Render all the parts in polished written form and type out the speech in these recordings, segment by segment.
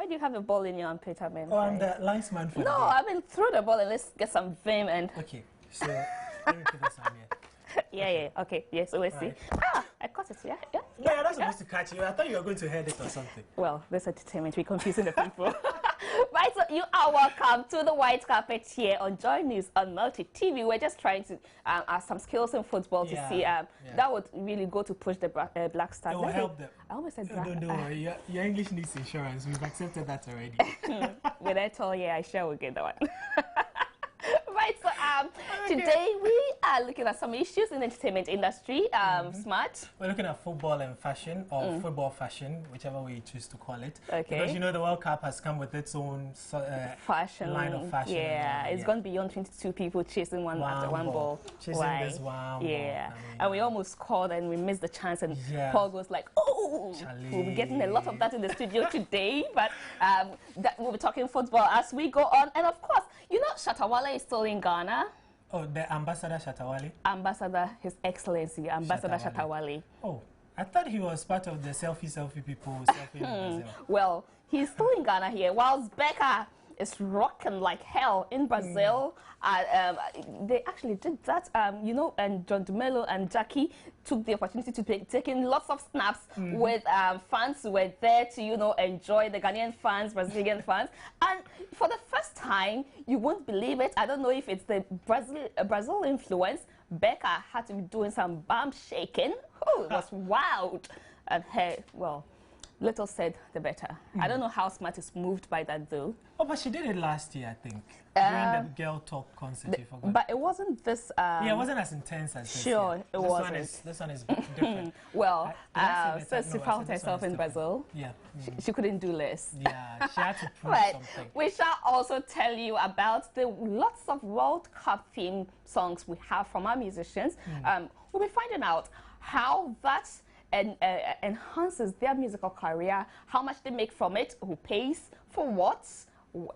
do you have the ball in your armpit, I mean? Oh, I'm the linesman for No, I mean, throw the ball and let's get some vim and... Okay, so let me put this on here. Yeah, okay, yes, so let's see. Right. Ah, I caught it, yeah? No, you're not supposed to catch it. I thought you were going to head it or something. Well, this entertainment, we're confusing the people. Right, so you are welcome to the white carpet here on Joy News on Multi TV. We're just trying to ask some skills in football to see that would really go to push the Black Stars. It will help them. I almost said Don't worry, your English needs insurance. We've accepted that already. With that all, yeah, I sure will get that one. Right, so today we are looking at some issues in the entertainment industry. Smart. We're looking at football and fashion, or football fashion, whichever way you choose to call it. Okay. Because you know the World Cup has come with its own fashion line of fashion. Yeah, it's gone beyond 22 people chasing one after one ball. Chasing this one ball. Yeah, and we almost scored and we missed the chance, and Paul goes like, "Oh, we'll be getting a lot of that in the studio today." But we'll be talking football as we go on, and of course, you know, Shatawale is still in Ghana. Oh, the Ambassador Shatawale? Ambassador, His Excellency, Ambassador Shatawale. Oh, I thought he was part of the selfie people selfie in Brazil. Well, he's still in Ghana here, whilst Becca is rocking like hell in Brazil. They actually did that, you know, and John DeMello and Jackie took the opportunity to take in lots of snaps with fans who were there to, you know, enjoy the Ghanaian fans, Brazilian fans. And for the first time, you won't believe it, I don't know if it's the Brazil influence, Becca had to be doing some bum shaking. Oh, it was wild. And hey, well, little said, the better. I don't know how Smart is moved by that, though. Oh, but she did it last year, I think, during the Girl Talk concert. You forgot. But it wasn't this... yeah, it wasn't as intense as this. Sure, year. it wasn't. This one is different. Well, so she found herself in Brazil. Yeah. She couldn't do less. Yeah, she had to prove something. We shall also tell you about the lots of World Cup theme songs we have from our musicians. We'll be finding out how that enhances their musical career, how much they make from it, who pays for what.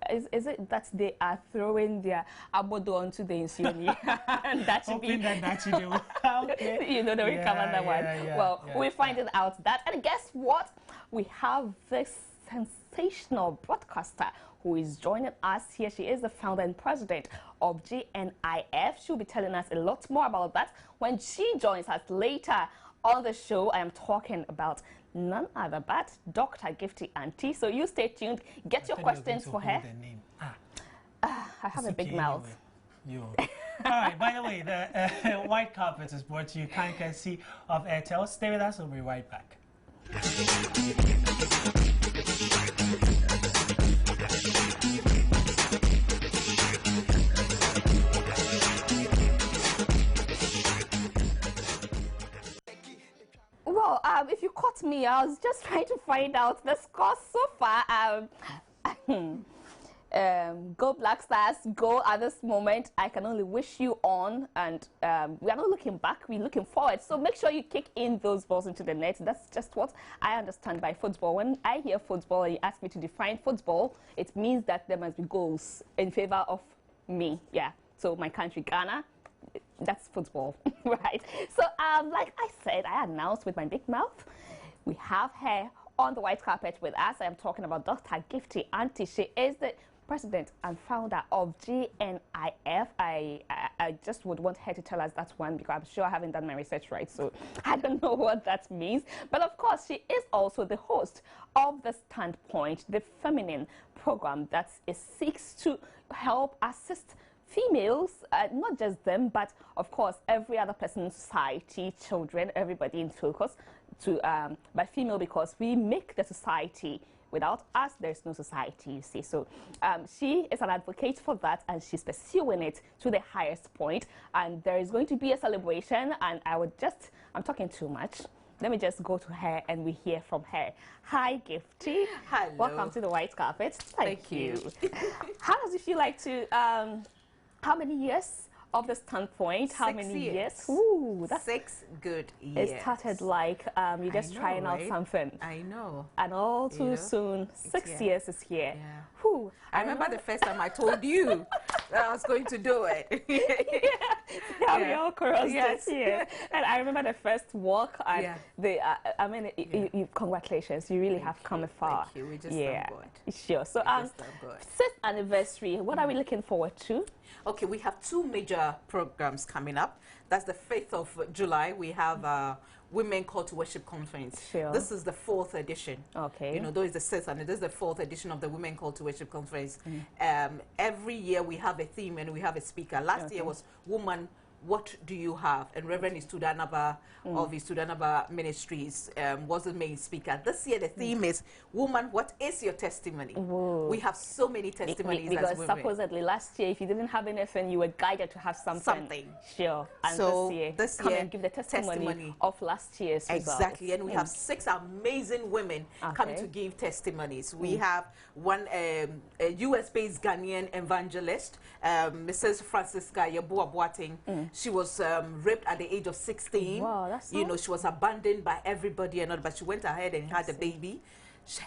Is it that they are throwing their abodo onto the insuni? And that should be that should do. Okay. You know, the we come on that one. Well, we're finding out that. And guess what? We have this sensational broadcaster who is joining us here. She is the founder and president of GNIF. She'll be telling us a lot more about that when she joins us later on the show. I am talking about none other but Dr. Gifty Anti. So you stay tuned. Get your questions for her. I have a big mouth. All right, by the way, the white carpet is brought to you kind courtesy of Airtel. Stay with us, we'll be right back. Well, if you caught me, I was just trying to find out the score so far. Go Black Stars, go at this moment. I can only wish you on, and we are not looking back, we're looking forward. So make sure you kick in those balls into the net. That's just what I understand by football. When I hear football and you ask me to define football, it means that there must be goals in favor of me. Yeah, so my country, Ghana. That's football, right? So, like I said, I announced with my big mouth, we have her on the white carpet with us. I am talking about Dr. Gifty Anti. She is the president and founder of GNIF. I just would want her to tell us that one, because I'm sure I haven't done my research right, so I don't know what that means. But of course, she is also the host of The Standpoint, the feminine program that seeks to help assist females, not just them, but of course every other person in society, children, everybody in focus, by female, because we make the society. Without us, there's no society, you see. So she is an advocate for that, and she's pursuing it to the highest point. And there is going to be a celebration, and I'm talking too much. Let me just go to her and we hear from her. Hi, Gifty. Hello. Welcome to the white carpet. Thank you. How does it feel like to... how many years of the standpoint, how 6 many years? years? Ooh, that's 6 good years. it started like you're just know, trying out right? something. I know. And all too You know, soon, 6 here. years is here. Yeah. Whew, I remember the first time I told you that I was going to do it. yeah, we all crossed Yes. it here. And I remember the first walk, and Yeah. the I mean, congratulations, you really have come far. Thank you. We just Yeah, thank God. sure. So, We just thank God. 6th anniversary. What are we looking forward to? Okay, we have 2 major programs coming up. That's the 5th of July. We have Women Call to Worship Conference. Sure. This is the 4th edition. Okay. You know, though it's the 6th, and this is the 4th edition of the Women Call to Worship Conference. Every year we have a theme and we have a speaker. Last year was Woman, What Do You Have? And Reverend Istudanaba of Istudanaba Ministries was the main speaker. This year the theme is Woman, What Is Your Testimony? Whoa. We have so many testimonies as Because women. supposedly last year, if you didn't have anything, you were guided to have something. Sure. And So this year, come and give the testimony of last year's Exactly, results. and we have 6 amazing women coming to give testimonies. We have one a US-based Ghanaian evangelist, Mrs. Francisca Yeboah Boateng. She was raped at the age of 16. Wow, that's you know, she was abandoned by everybody and all, but she went ahead and had a baby.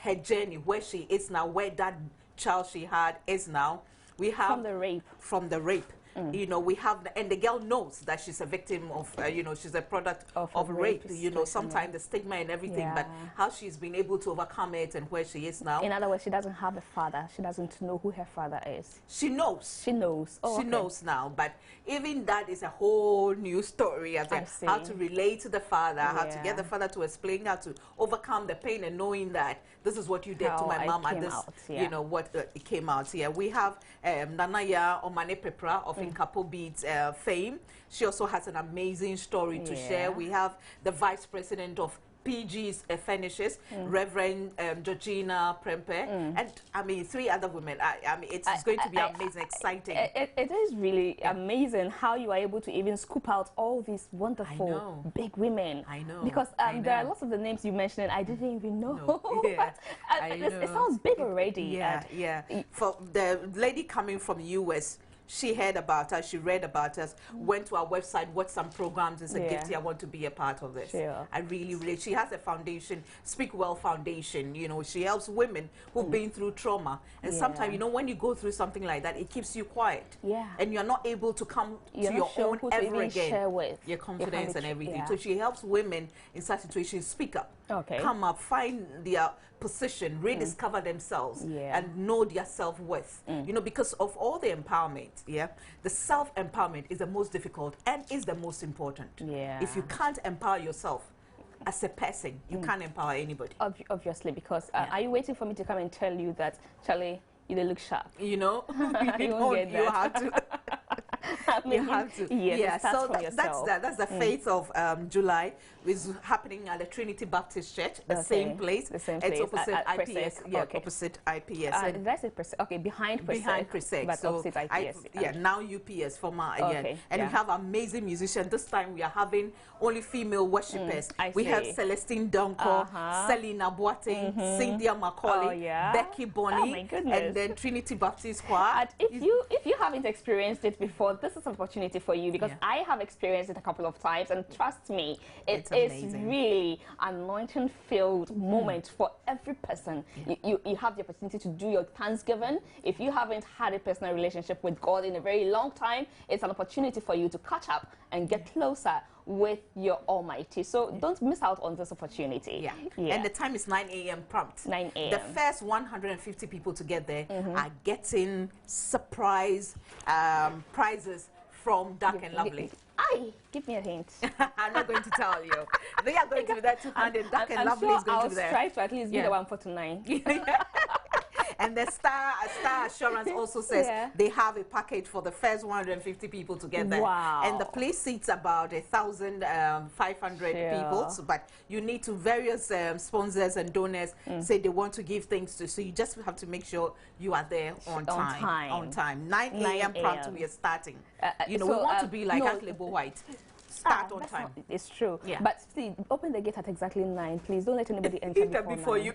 Her journey, where she is now, where that child she had is now. We have From the rape. From the rape. You know, we have, and the girl knows that she's a victim of, you know, she's a product of rape. You know, sometimes the stigma and everything, but how she's been able to overcome it and where she is now. In other words, she doesn't have a father. She doesn't know who her father is. She knows. She knows. Oh, she knows now, but even that is a whole new story as how to relate to the father, how to get the father to explain how to overcome the pain and knowing that this is what you did to my mom and this, you know, what it came out here. We have Nanaya Omane Pepra of Inkapo Beats fame. She also has an amazing story to share. We have the vice president of PG's Finishes, Reverend Georgina Prempe, and I mean 3 other women. I mean it's going to be amazing, exciting. It is really amazing how you are able to even scoop out all these wonderful big women. I know. Because there are lots of the names you mentioned I didn't even know. It sounds big already. Yeah. For the lady coming from the US, she heard about us, she read about us, went to our website, watched some programs, and said, Gifty, I want to be a part of this. I really, she has a foundation, Speak Well Foundation, you know, she helps women who've been through trauma. And sometimes, you know, when you go through something like that, it keeps you quiet. And you're not able to come to your own ever again. Share with your confidence and everything. So she helps women in such situations speak up, come up, find their position, rediscover themselves, and know their self-worth. You know, because of all the empowerment, the self-empowerment is the most difficult and is the most important. If you can't empower yourself as a person, you can't empower anybody. Obviously, because are you waiting for me to come and tell you that, Charlie, you look sharp? You know, you have to. You have to. So that's the 5th of July, which is happening at the Trinity Baptist Church, the same place. The same place. It's opposite IPS. Opposite IPS. And behind Presec. Behind Presec. But so opposite IPS. Now UPS former again. And we have amazing musicians. This time we are having only female worshippers. We have Celestine Donko, Selena Boateng, Cynthia Macaulay, Becky Bonnie, and then Trinity Baptist Choir. And if you haven't experienced it before, this is an opportunity for you, because I have experienced it a couple of times, and trust me, it is really anointing filled moment for every person. You have the opportunity to do your Thanksgiving. If you haven't had a personal relationship with God in a very long time, it's an opportunity for you to catch up and get closer with your Almighty. So don't miss out on this opportunity. And the time is 9 a.m. prompt. 9 a.m. The first 150 people to get there are getting surprise prizes from Dark and Lovely. Give me a hint. I'm not going to tell you. They are going to be there 200. Dark and Lovely is going to be there. I'll try to at least be the one for tonight. And the Star Assurance also says they have a package for the first 150 people to get there. And the place seats about 1,500 people. So, but you need to various sponsors and donors say they want to give things to. So you just have to make sure you are there on time. 9 a.m. prompt we are starting. You know, we want to be like Label White. Start on time. It's true. But see, open the gate at exactly 9. Please don't let anybody enter before you.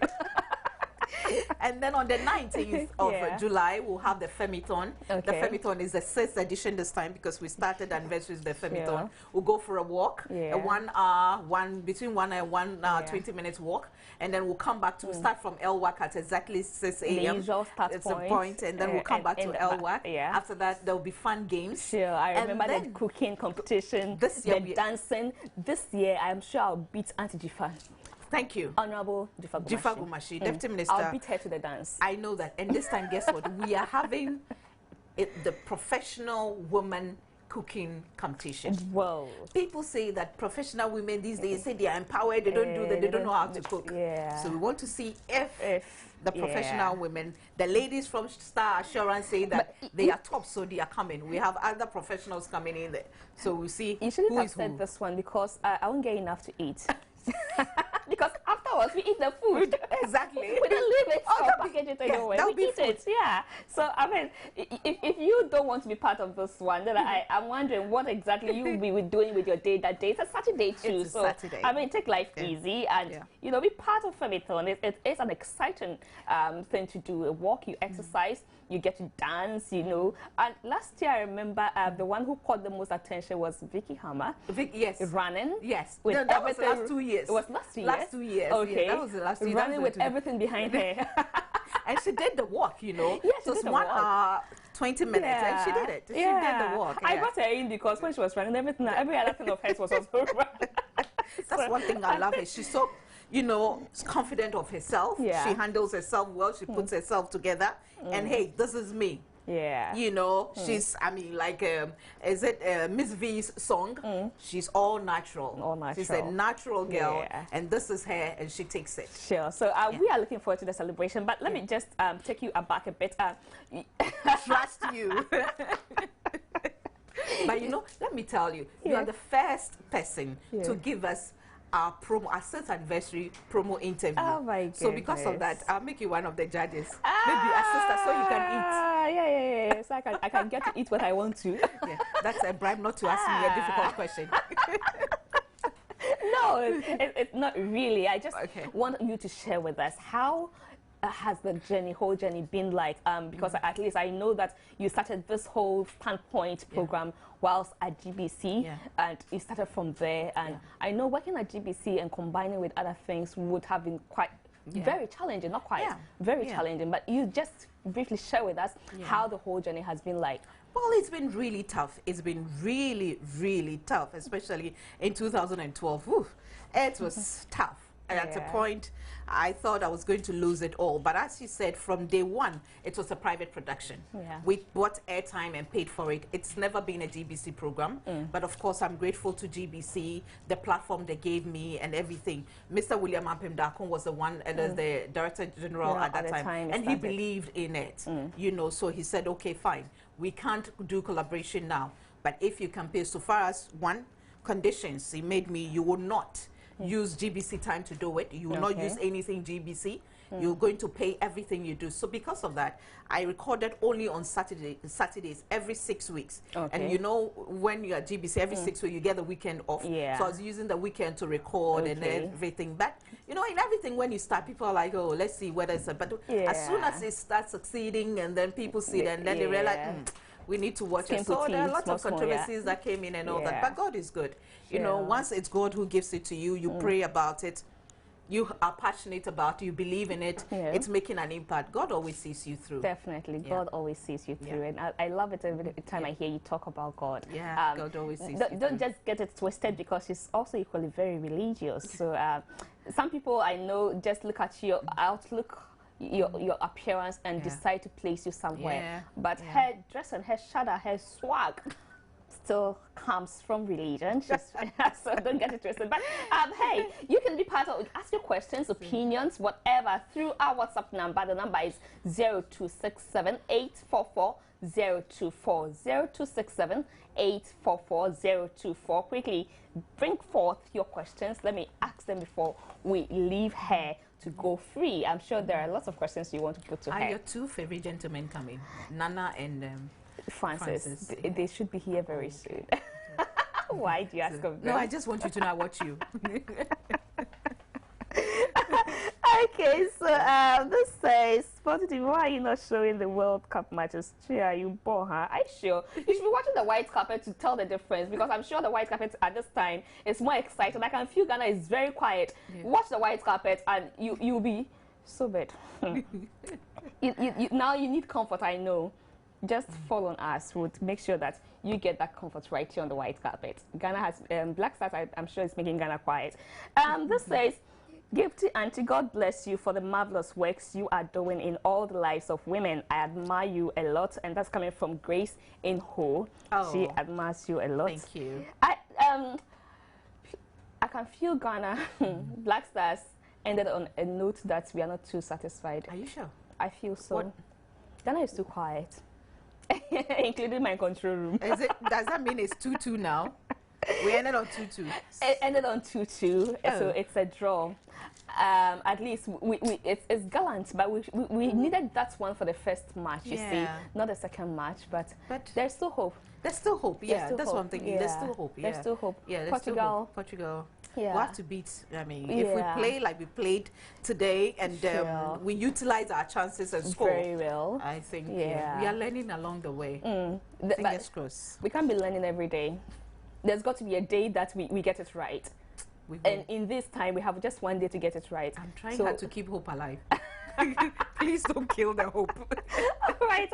And then on the 19th of July, we'll have the Femiton. Okay. The Femiton is the 6th edition this time because we started anniversary with the Femiton. We'll go for a walk, a 1 hour, between 1 and 1 hour, 20 minutes walk. And then we'll come back to start from Elwak at exactly 6 a.m. The usual start point. And then we'll come back to Elwak. After that, there'll be fun games. Sure, I remember the cooking competition, the dancing. This year, I'm sure I'll beat Auntie Jifa. Thank you. Honorable Jifa Gumashi, Deputy Minister. I'll beat her to the dance. I know that. And this time, guess what? We are having the professional woman cooking competition. Whoa. People say that professional women these days say they are empowered, they don't do that, they don't know how to cook. So we want to see if the professional women, the ladies from Star Assurance say that they are top, so they are coming. We have other professionals coming in there. So we'll see you shouldn't have said this one because I won't get enough to eat. Because afterwards we eat the food. Exactly. We don't leave it or package it anyway. We eat it. Yeah. So I mean, if you don't want to be part of this one, then I'm wondering what exactly you'll be doing with your day that day. It's a Saturday too. It's a Saturday. I mean, take life easy and you know, be part of Femiton. It's an exciting thing to do. A walk, you exercise, you get to dance, you know. And last year I remember the one who caught the most attention was Vicky Hammer. Yes. Running. Yes. With no, that was the last 2 years. It was last 2 years? Last 2 years. Okay. Yeah, that was the last 2 years. Running with everything behind her. And she did the walk, you know. Yes, so it's 1 hour, 20 minutes, and she did it. She did the walk. I got her in because when she was running, every other thing of hers was also running. That's one thing I love her. She's so, you know, confident of herself. She handles herself well. She puts herself together. And hey, this is me. Yeah. You know, she's, I mean, like, is it Miss V's song? She's all natural. All natural. She's a natural girl. And this is her, and she takes it. Sure. So we are looking forward to the celebration. But let me just take you aback a bit. Trust you. But, you know, let me tell you, you are the first person to give us our sixth anniversary promo interview. Oh my goodness. So because of that, I'll make you one of the judges. Maybe assist us so you can eat. Yeah. So I can get to eat what I want to. Yeah, that's a bribe not to ask me a difficult question. No, it's not really. I just want you to share with us how has the whole journey been like? Because at least I know that you started this whole Standpoint program whilst at GBC, and you started from there. And I know working at GBC and combining with other things would have been quite very challenging. Not quite, very challenging. But you just briefly share with us how the whole journey has been like. Well, it's been really tough. It's been really, really tough, especially in 2012. Oof, it was tough. And at a point, I thought I was going to lose it all. But as you said, from day one, it was a private production. We bought airtime and paid for it. It's never been a GBC program. But of course, I'm grateful to GBC, the platform they gave me and everything. Mr. William Ampem Dakon was the one, the Director General at that time. And he believed in it, you know. So he said, okay, fine. We can't do collaboration now. But if you can pay, so far as one, conditions, he made me, you will not use GBC time to do it. You will not use anything GBC. You're going to pay everything you do. So because of that, I recorded only on Saturdays every 6 weeks. And you know, when you're at GBC, every 6 weeks, you get the weekend off. So I was using the weekend to record and everything. But, you know, in everything, when you start, people are like, oh, let's see whether it's... But as soon as it starts succeeding and then people see it and then they realize... we need to watch it. So there are lots of controversies that came in and all that. But God is good. You know, once it's God who gives it to you, you pray about it, you are passionate about it, you believe in it, it's making an impact. God always sees you through. Definitely. God always sees you through. And I love it every time I hear you talk about God. God always sees you through. Don't just get it twisted because she's also equally very religious. So some people I know just look at your outlook, your appearance and decide to place you somewhere. But her dress and her shada, her swag still comes from religion. So don't get it twisted. But hey, you can be part of, ask your questions, opinions, whatever, through our WhatsApp number. The number is 0267-844-024. 0267-844-024. Quickly bring forth your questions. Let me ask them before we leave here to go free. I'm sure there are lots of questions you want to put to her. Are your two favorite gentlemen coming? Nana and Francis. They should be here very soon. Why do you ask of them? No, I just want you to know I watch you. I Okay, so this says, Positive, why are you not showing the World Cup matches? Chia, you bore her. I sure. You should be watching the white carpet to tell the difference, because I'm sure the white carpet at this time is more excited. I can feel Ghana is very quiet. Yeah. Watch the white carpet and you'll be so bad. Now you need comfort, I know. Just fall on us. We'll make sure that you get that comfort right here on the white carpet. Ghana has, Black Stars, I'm sure, is making Ghana quiet. This says, Gifty Anti, God bless you for the marvelous works you are doing in all the lives of women. I admire you a lot, and that's coming from Grace in Ho. Oh, she admires you a lot. Thank you. I can feel Ghana. Black Stars ended on a note that we are not too satisfied. Are you sure? I feel so. What? Ghana is too quiet, including my control room. Is it? Does that mean it's 2-2 now? We ended on 2-2. It ended on 2-2, so it's a draw. At least it's gallant, but we needed that one for the first match, you see, not the second match, but there's still hope. There's still hope, yeah, that's what I'm thinking. There's still hope, yeah. There's still hope. Yeah, Portugal. Yeah. We'll have to beat, I mean, if we play like we played today and we utilize our chances and score very well, I think we are learning along the way. Fingers crossed. We can't be learning every day. There's got to be a day that we get it right. And in this time, we have just one day to get it right. I'm trying hard to keep hope alive. Please don't kill the hope. Right,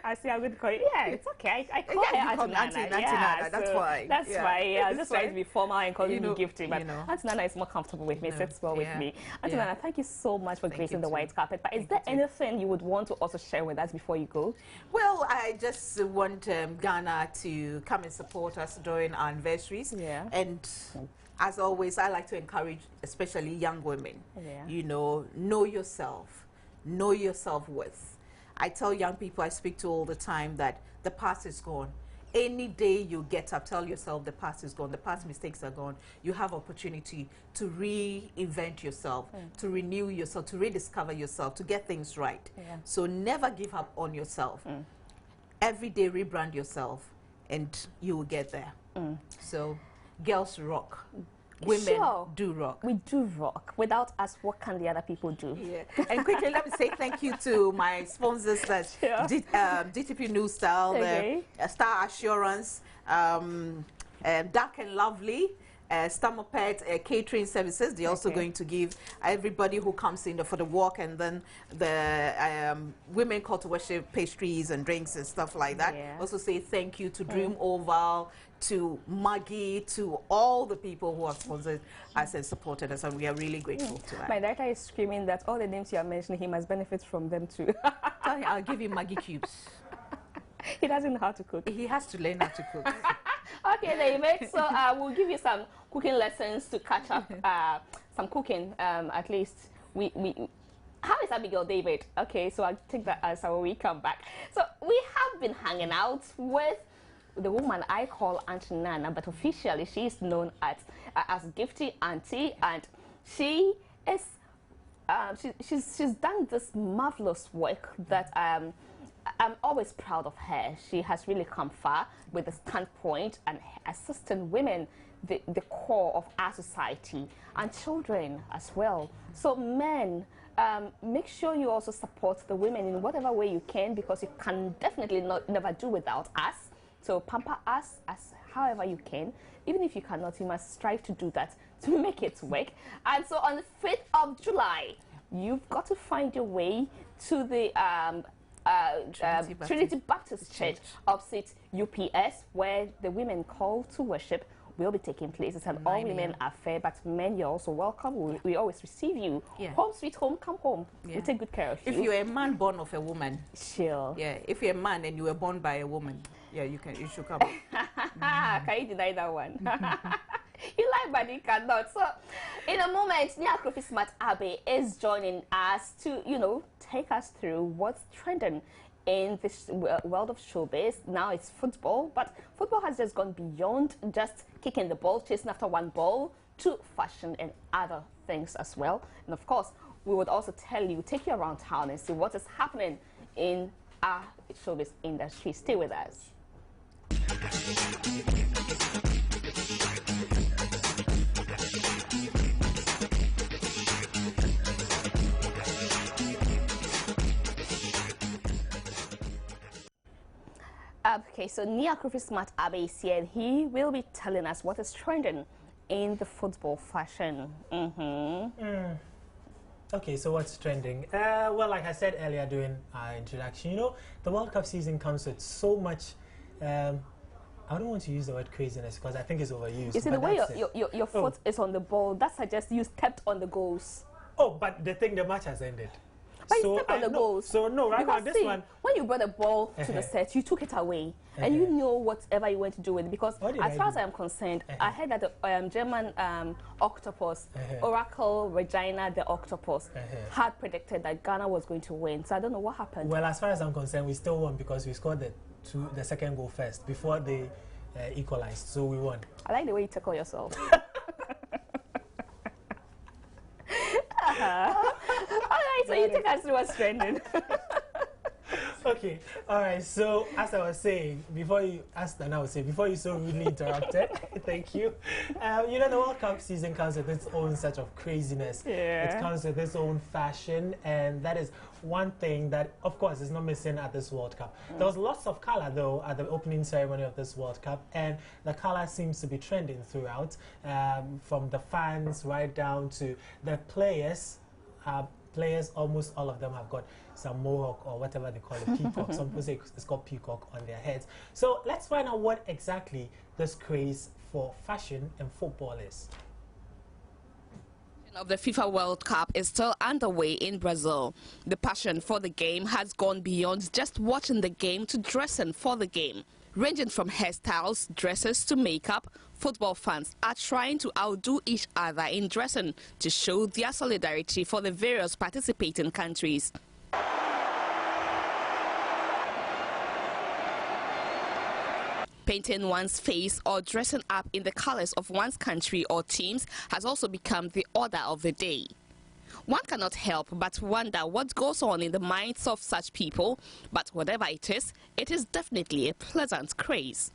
I see how good call you. Yeah, it's okay. I call her Auntie Nana. That's why. That's why. Yeah, just trying to be formal and calling you Gifty, but Auntie Nana is more comfortable with me. Sits well with me. Auntie Nana, thank you so much for gracing the white carpet. But is there anything you would want to also share with us before you go? Well, I just want Ghana to come and support us during our anniversaries. Yeah. And as always, I like to encourage, especially young women, you know yourself, know your self-worth. I tell young people I speak to all the time that the past is gone. Any day you get up, tell yourself the past is gone, the past mistakes are gone. You have opportunity to reinvent yourself, to renew yourself, to rediscover yourself, to get things right. So never give up on yourself. Every day rebrand yourself and you will get there. So girls rock. Women do rock. We do rock. Without us, what can the other people do? Yeah. And quickly, let me say thank you to my sponsors, that DTP New Style, the Star Assurance, Dark and Lovely, Stamopet catering services. They're also going to give everybody who comes in for the walk, and then the women call to worship pastries and drinks and stuff like that. Also say thank you to Dream Oval, to Maggie, to all the people who have sponsored us and supported us, and we are really grateful to that. My director is screaming that all the names you are mentioning, he must benefit from them too. I'll give him Maggie cubes. He doesn't know how to cook. He has to learn how to cook. Okay, David, so we'll give you some cooking lessons to catch up, some cooking, at least. How is Abigail, David? Okay, so I'll take that answer when we come back. So we have been hanging out with the woman I call Auntie Nana, but officially she is known as Gifty Anti, and she is she's done this marvelous work that I'm always proud of her. She has really come far with the standpoint and assisting women, the core of our society, and children as well. So men, make sure you also support the women in whatever way you can, because you can definitely never do without us. So pamper us as however you can. Even if you cannot, you must strive to do that to make it work. And so on the 5th of July, you've got to find your way to the Trinity Baptist Church opposite UPS, where the women call to worship will be taking place. And all women are fair, but men, you're also welcome. We always receive you. Home sweet home, come home. We take good care of you. If you're a man born of a woman. Sure. Yeah, if you're a man and you were born by a woman, you should come. Can you deny that one? You like, but you cannot. So, in a moment, Nyakrofi Smart Abe is joining us to, take us through what's trending in this world of showbiz. Now it's football, but football has just gone beyond just kicking the ball, chasing after one ball, to fashion and other things as well. And of course, we would also take you around town and see what is happening in our showbiz industry. Stay with us. Okay, so Nia Kofi Smart Abe is here, and he will be telling us what is trending in the football fashion. Okay, so what's trending? Well, like I said earlier during our introduction, you know, the World Cup season comes with so much. I don't want to use the word craziness because I think it's overused. You see, the way your foot is on the ball, that suggests you stepped on the goals. Oh, but the match has ended. But you stepped on the goals. So no, right now this one. When you brought the ball to the set, you took it away, and you know whatever you went to do with it. Because as far as I'm concerned, I heard that the German octopus, Oracle Regina the octopus, had predicted that Ghana was going to win. So I don't know what happened. Well, as far as I'm concerned, we still won because we scored the second goal first before they equalized. So we won. I like the way you tackle yourself. Alright, so you take us through what's trending. Okay, alright, so as I was saying, before you so rudely interrupted, thank you. You know, the World Cup season comes with its own set of craziness. Yeah. It comes with its own fashion, and that is one thing that, of course, is not missing at this World Cup. There was lots of color, though, at the opening ceremony of this World Cup, and the color seems to be trending throughout, from the fans right down to the players. Players, almost all of them have got some mohawk or whatever they call it, peacock. Some people say it's called peacock on their heads. So let's find out what exactly this craze for fashion and football is. Of the FIFA World Cup is still underway in Brazil. The passion for the game has gone beyond just watching the game to dressing for the game. Ranging from hairstyles, dresses to makeup, football fans are trying to outdo each other in dressing to show their solidarity for the various participating countries. Painting one's face or dressing up in the colors of one's country or teams has also become the order of the day. One cannot help but wonder what goes on in the minds of such people, but whatever it is definitely a pleasant craze.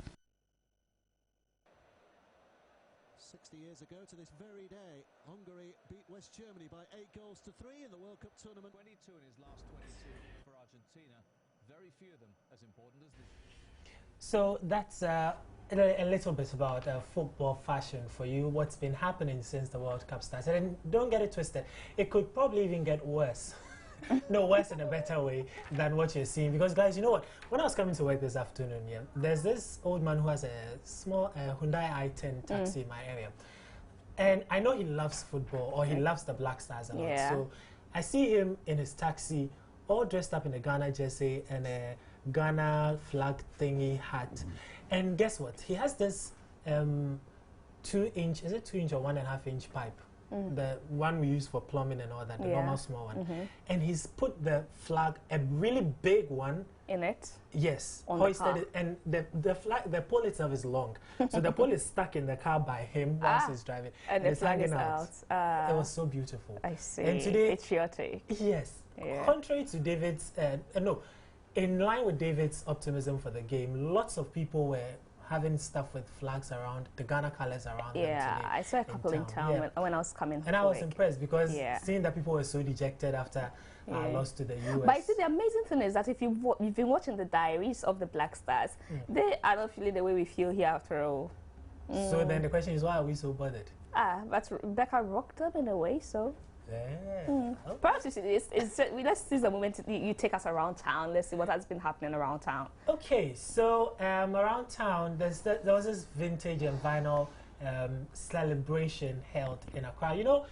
60 years ago to this very day, Hungary beat West Germany by 8-3 in the World Cup tournament. 22 in his last 22 for Argentina. Very few of them as important as this. So that's a little bit about football fashion for you, what's been happening since the World Cup started. And don't get it twisted, it could probably even get worse. No, worse in a better way than what you're seeing. Because, guys, you know what? When I was coming to work this afternoon, there's this old man who has a small Hyundai i10 taxi in my area. And I know he loves football, or he loves the Black Stars a lot. So I see him in his taxi, all dressed up in a Ghana jersey and a Ghana flag thingy hat. And guess what? He has this 2-inch, is it 2-inch or 1.5-inch pipe? The one we use for plumbing and all that, the normal small one. And he's put the flag, a really big one. In it? Yes. On hoisted it, and the flag, the pole itself is long. So the pole is stuck in the car by him whilst he's driving. And the flag is out. It was so beautiful. I see. And today, patriotic. Yes. Contrary to David's, in line with David's optimism for the game, lots of people were having stuff with flags around, the Ghana colors around them today. I saw a couple in town when I was coming home. And I was impressed because seeing that people were so dejected after our loss to the US. But you see, the amazing thing is that if you've been watching the diaries of the Black Stars, they are not feeling the way we feel here after all. So then the question is, why are we so bothered? But Rebecca rocked them in a way, so... Okay. Perhaps let's seize the moment you take us around town. Let's see what has been happening around town. Okay, so around town, there was this vintage and vinyl celebration held in Accra. You know,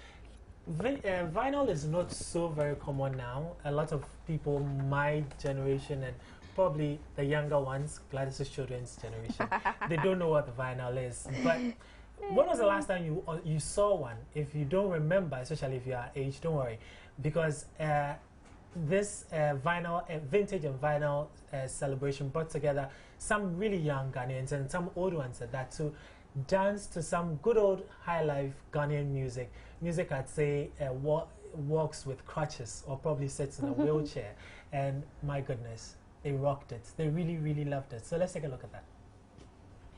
vinyl is not so very common now. A lot of people my generation and probably the younger ones, Gladys' children's generation, they don't know what the vinyl is. But when was the last time you saw one? If you don't remember, especially if you are aged, don't worry, because this vintage and vinyl celebration brought together some really young Ghanaians and some old ones at that to dance to some good old high life Ghanaian music. Music, I'd say, walks with crutches or probably sits in a wheelchair. And my goodness, they rocked it. They really, really loved it. So let's take a look at that.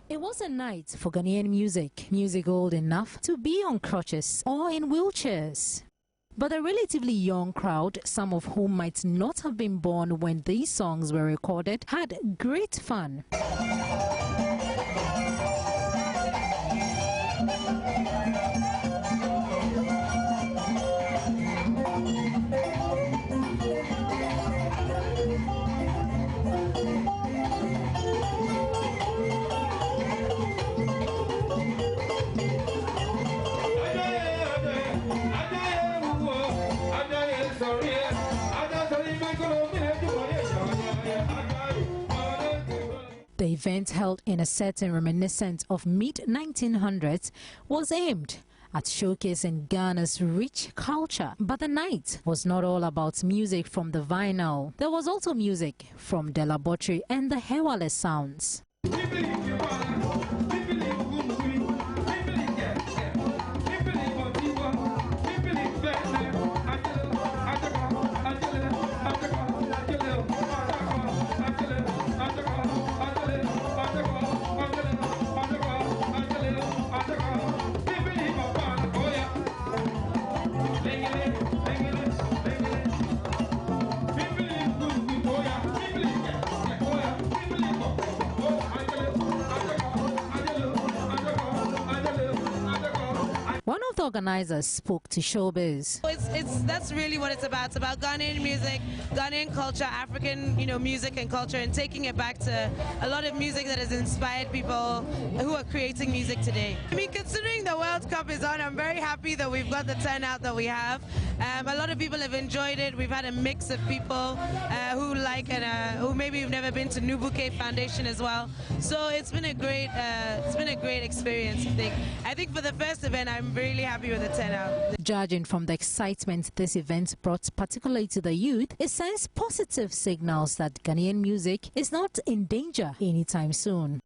It was a night for Ghanaian music old enough to be on crutches or in wheelchairs. But a relatively young crowd, some of whom might not have been born when these songs were recorded, had great fun. The event, held in a setting reminiscent of mid-1900s, was aimed at showcasing Ghana's rich culture. But the night was not all about music from the vinyl. There was also music from the laboratory and the Hewale sounds. One of the organizers spoke to Showbiz. That's really what it's about. It's about Ghanaian music, Ghanaian culture, African, music and culture, and taking it back to a lot of music that has inspired people who are creating music today. I mean, considering the World Cup is on, I'm very happy that we've got the turnout that we have. A lot of people have enjoyed it. We've had a mix of people who like and who maybe have never been to Nubuke Foundation as well. So it's been a great experience. I think for the first event, I'm really happy with the turnout. Judging from the excitement this event brought, particularly to the youth, it sends positive signals that Ghanaian music is not in danger anytime soon.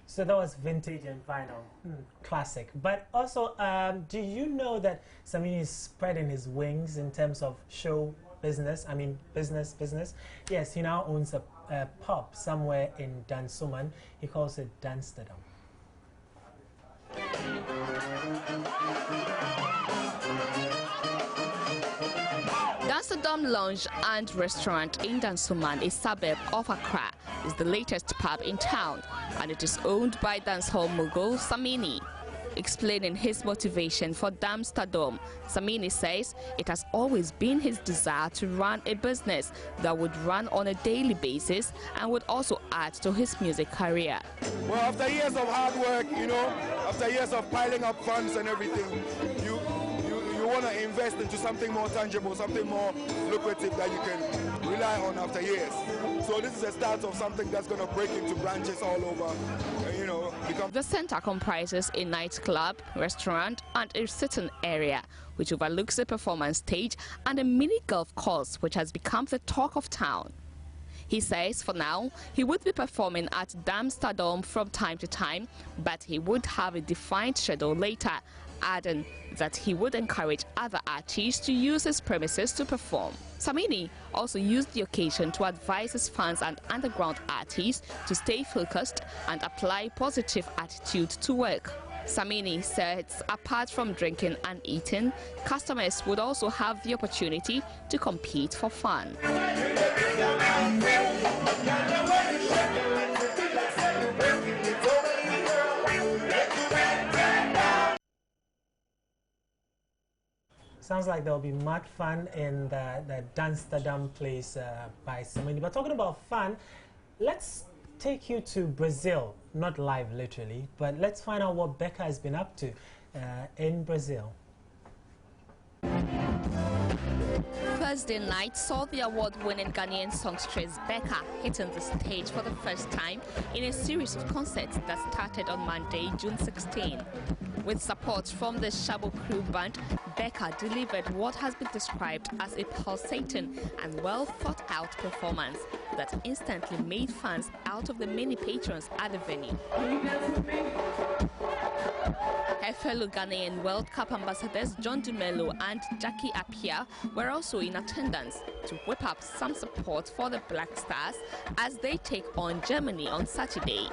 So that was vintage and vinyl, classic. But also, do you know that Samini is spreading his wings in terms of show business? I mean, business. Yes, he now owns a pub somewhere in Dansoman. He calls it Dansterdam. Dansterdam Lounge and Restaurant in Dansoman, a suburb of Accra, is the latest pub in town, and it is owned by dancehall mogul Samini. Explaining his motivation for Dansterdam, Samini says it has always been his desire to run a business that would run on a daily basis and would also add to his music career. Well, after years of hard work, after years of piling up funds and everything, you want to invest into something more tangible, something more lucrative that you can rely on after years. So this is the start of something that's going to break into branches all over, become... The center comprises a nightclub, restaurant and a sitting area, which overlooks a performance stage and a mini golf course, which has become the talk of town. He says for now, he would be performing at Dansterdam from time to time, but he would have a defined schedule later, adding that he would encourage other artists to use his premises to perform. Samini also used the occasion to advise his fans and underground artists to stay focused and apply positive attitude to work. Samini says apart from drinking and eating, customers would also have the opportunity to compete for fun. Sounds like there'll be mad fun in the Dansterdam place by Samini. But talking about fun, let's take you to Brazil. Not live, literally, but let's find out what Becca has been up to in Brazil. Thursday night saw the award-winning Ghanaian songstress Becca hitting the stage for the first time in a series of concerts that started on Monday, June 16. With support from the Shabo Crew Band, Becca delivered what has been described as a pulsating and well-thought-out performance that instantly made fans out of the many patrons at the venue. Her fellow Ghanaian World Cup ambassadors John Dumelo and Jackie Appiah were also in attendance to whip up some support for the Black Stars as they take on Germany on Saturday.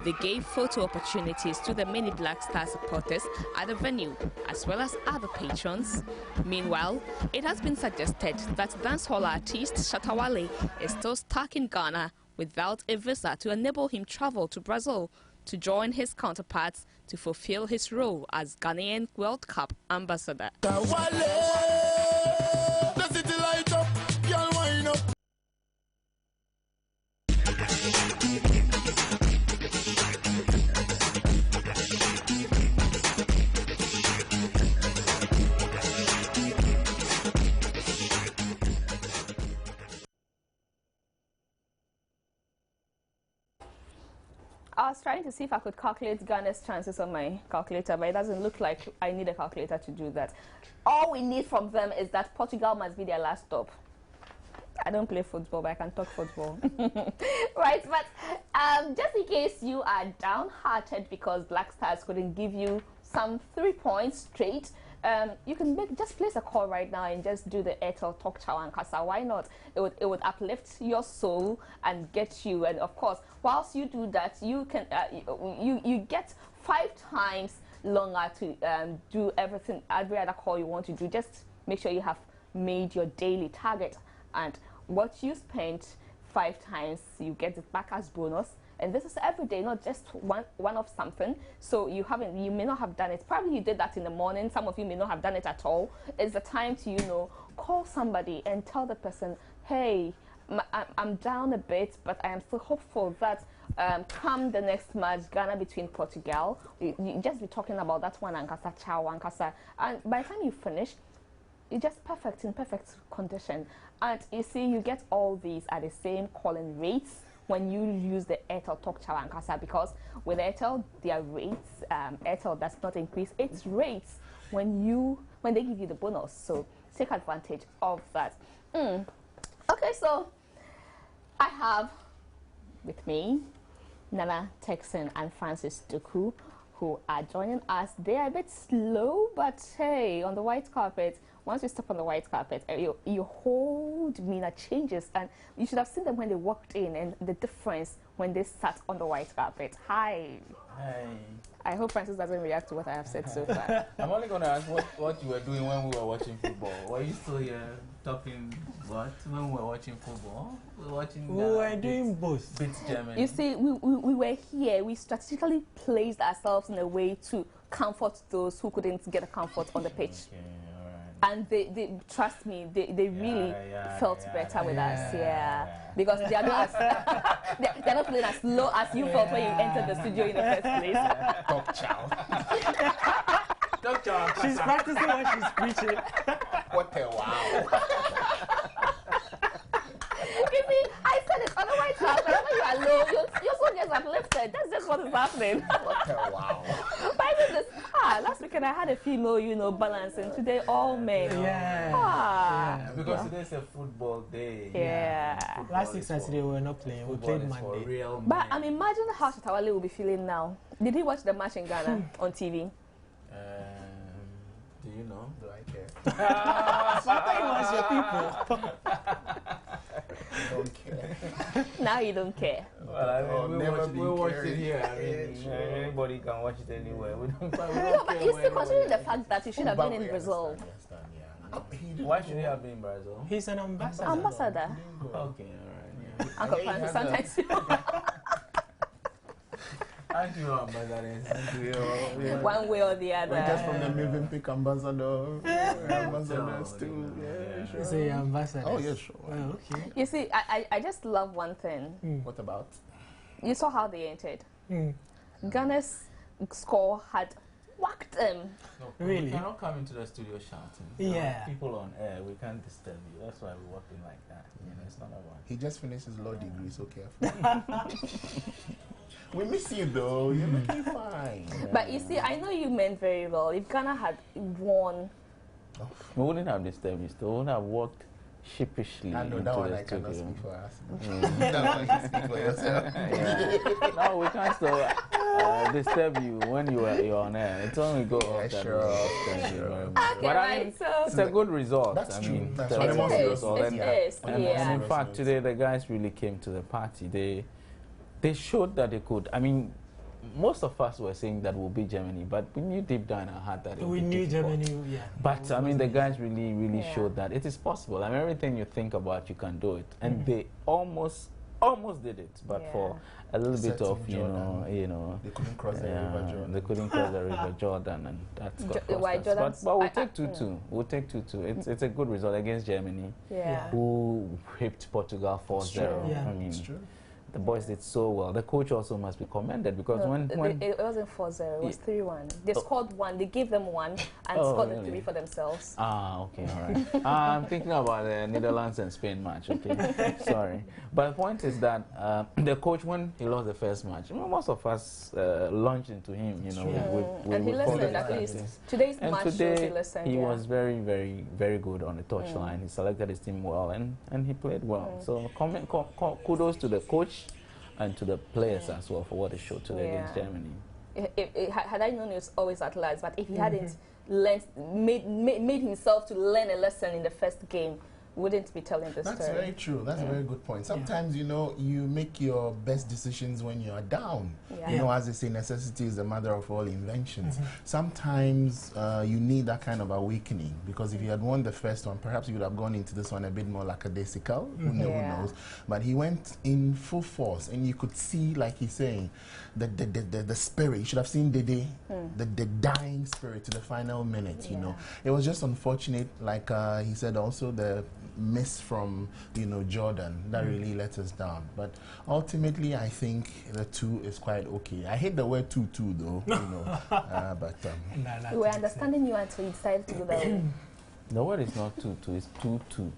They gave photo opportunities to the many Black Star supporters at the venue, as well as other patrons. Meanwhile, it has been suggested that dancehall artist Shatta Wale is still stuck in Ghana without a visa to enable him travel to Brazil to join his counterparts to fulfill his role as Ghanaian World Cup ambassador. I was trying to see if I could calculate Ghana's chances on my calculator, but it doesn't look like I need a calculator to do that. All we need from them is that Portugal must be their last stop. I don't play football, but I can talk football. Right, but just in case you are downhearted because Black Stars couldn't give you some 3 points straight, you can just place a call right now and just do the Airtel Talk Chow and Kasa. Why not? It would uplift your soul and get you. And of course, whilst you do that, you can you get 5 times longer to do everything, every other call you want to do. Just make sure you have made your daily target, and what you spent 5 times, you get it back as bonus. And this is every day, not just one of something. So you may not have done it. Probably you did that in the morning. Some of you may not have done it at all. It's the time to, call somebody and tell the person, hey, I'm down a bit, but I am still hopeful that come the next match, Ghana between Portugal, you just be talking about that one Ankasa, Chow Ankasa. And by the time you finish, you're just in perfect condition. And you see, you get all these at the same calling rates when you use the Airtel Talk Chow and Kasa, because with Airtel, their rates, Airtel does not increase its rates when they give you the bonus. So take advantage of that. Okay, so I have with me Nana Texan and Francis Duku, who are joining us. They are a bit slow, but hey, on the white carpet, once you step on the white carpet, your whole demeanor changes, and you should have seen them when they walked in and the difference when they sat on the white carpet. Hi. Hi. I hope Francis doesn't react to what I have said so far. I'm only going to ask what you were doing when we were watching football. Were you still here talking what when we were watching football? We were doing both. Beat Germany. You see, we were here. We strategically placed ourselves in a way to comfort those who couldn't get a comfort on the pitch. Okay. And they trust me, they really felt better with us, because they are not as they're not playing as low as you felt when you entered the studio in the first place. Talk chow. Talk chow. She's practicing what she's preaching. What a wow. You see, I said it on the white house. Whenever you are low, your soul gets uplifted. That's just what is happening. What a wow. But I mean, last weekend I had a female, balance, and today all men. Because today's a football day. Last week Saturday we were not playing. We played Monday. Real but imagine how Shatta Wale will be feeling now. Did he watch the match in Ghana on TV? Do you know? Do I care? Something was your people. Don't care. Now you don't care. Well, I mean, we watch it here. I mean, anybody can watch it anywhere. We don't but you still considering the fact that you should have been in Brazil. Why should he have been in Brazil? He's an ambassador. Ambassador. Okay, alright. Uncle Francis, sometimes. Aren't you ambassadors? One way or the other. We're just from the moving pick ambassadors too. Sure. He's an ambassador. Oh, yeah, sure. Oh, okay. You see, I just love one thing. What about? You saw how they entered. Ghana's score had whacked them. No, really? We cannot come into the studio shouting. Yeah. People on air, we can't disturb you. That's why we walk in like that. It's not about. He just finished his law degree, so careful. We miss you though. You're looking fine. But you see, I know you meant very well. If Ghana had won, we wouldn't have disturbed you. Still, we wouldn't have walked sheepishly. I know into that one. the I cannot studio. speak for us. That one you speak for yourself. No, we can't. So disturb you when you're on air. It's only go off that sure. Okay, but I mean, right, so it's a good result. That's I true. mean, That's the right. result It is is. all It that- is. And Yeah. in fact, today the guys really came to the party. They showed that they could. I mean, most of us were saying that we'll beat Germany, but we knew deep down our heart that it would We be knew difficult. Germany, yeah. But I mean, the guys really Yeah. showed that it is possible. I mean, everything you think about, you can do it, and they almost did it. But for a little bit Except of in Jordan. They couldn't cross the river Jordan. they couldn't cross the river Jordan, and that's got why cost us. Jordan's- But we'll take 2-2. We'll take 2-2. It's a good result against Germany, Yeah. who whipped Portugal 4-0. Yeah. I mean, It's true. the boys did so well. The coach also must be commended because No, when it wasn't 4-0, it was 3-1. They scored 1, they gave them 1 and scored the 3 for themselves. okay, all right. I'm thinking about the Netherlands and Spain match, okay? Sorry. But the point is that the coach, when he lost the first match, most of us launched into him, you know. And he listened, at least. Today's match shows he listened. He was very, very, very good on the touchline. He selected his team well, and he played well. So kudos to the coach and to the players as well for what they showed today against Germany. Had I known he was always at last, but if he hadn't made himself to learn a lesson in the first game, wouldn't be telling the story. That's very true. That's a very good point. Sometimes, you know, you make your best decisions when you're down. Yeah. You know, as they say, necessity is the mother of all inventions. Sometimes you need that kind of awakening, because if you had won the first one, perhaps you would have gone into this one a bit more lackadaisical. Who knows? But he went in full force, and you could see, like he's saying, the spirit. You should have seen Dede, the dying spirit to the final minute, you know. It was just unfortunate, like he said also, the miss from, you know, Jordan that really let us down. But ultimately, I think the 2 is quite okay. I hate the word 2-2 though, you know. But we were understanding you until you decided to go that way. The word is not 2-2, it's 2-2.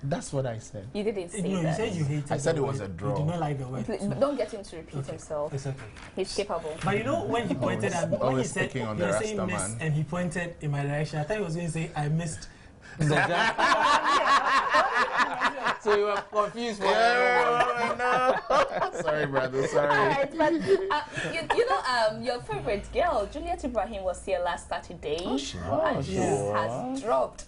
That's what I said. You didn't say No, that. you said you hated I said the it was word. a draw. You did not like the word. Please, don't get him to repeat himself. It's okay. He's capable. But you know, when he pointed at when he always said picking on you the were saying Rasta miss man. and he pointed in my direction, I thought he was going to say I missed. So you were confused for Sorry, brother. Sorry. Alright, but you know, your favorite girl, Juliet Ibrahim, was here last Saturday. Oh, she and was. she has dropped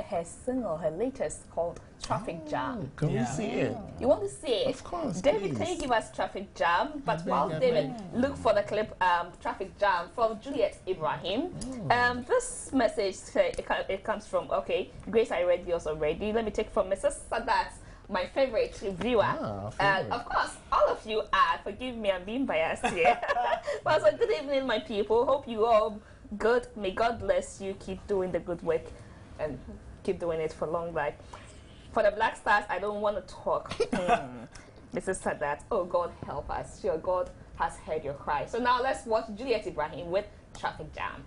her single, her latest, called Traffic Jam. Can we see it? You want to see it? Of course, David, please. can you give us Traffic Jam? But while David look for the clip, Traffic Jam from Juliet Ibrahim. This message, it comes from, okay, Grace, I read yours already. Let me take from Mrs. Sadat, my favorite reviewer. Of course, all of you are. Forgive me, I'm being biased here. But so good evening, my people. Hope you all good. May God bless you. Keep doing the good work and keep doing it for long life. For the Black Stars, I don't want to talk. Mrs. Sadat, oh God, help us. Your God has heard your cry. So now let's watch Juliet Ibrahim with Traffic Jam.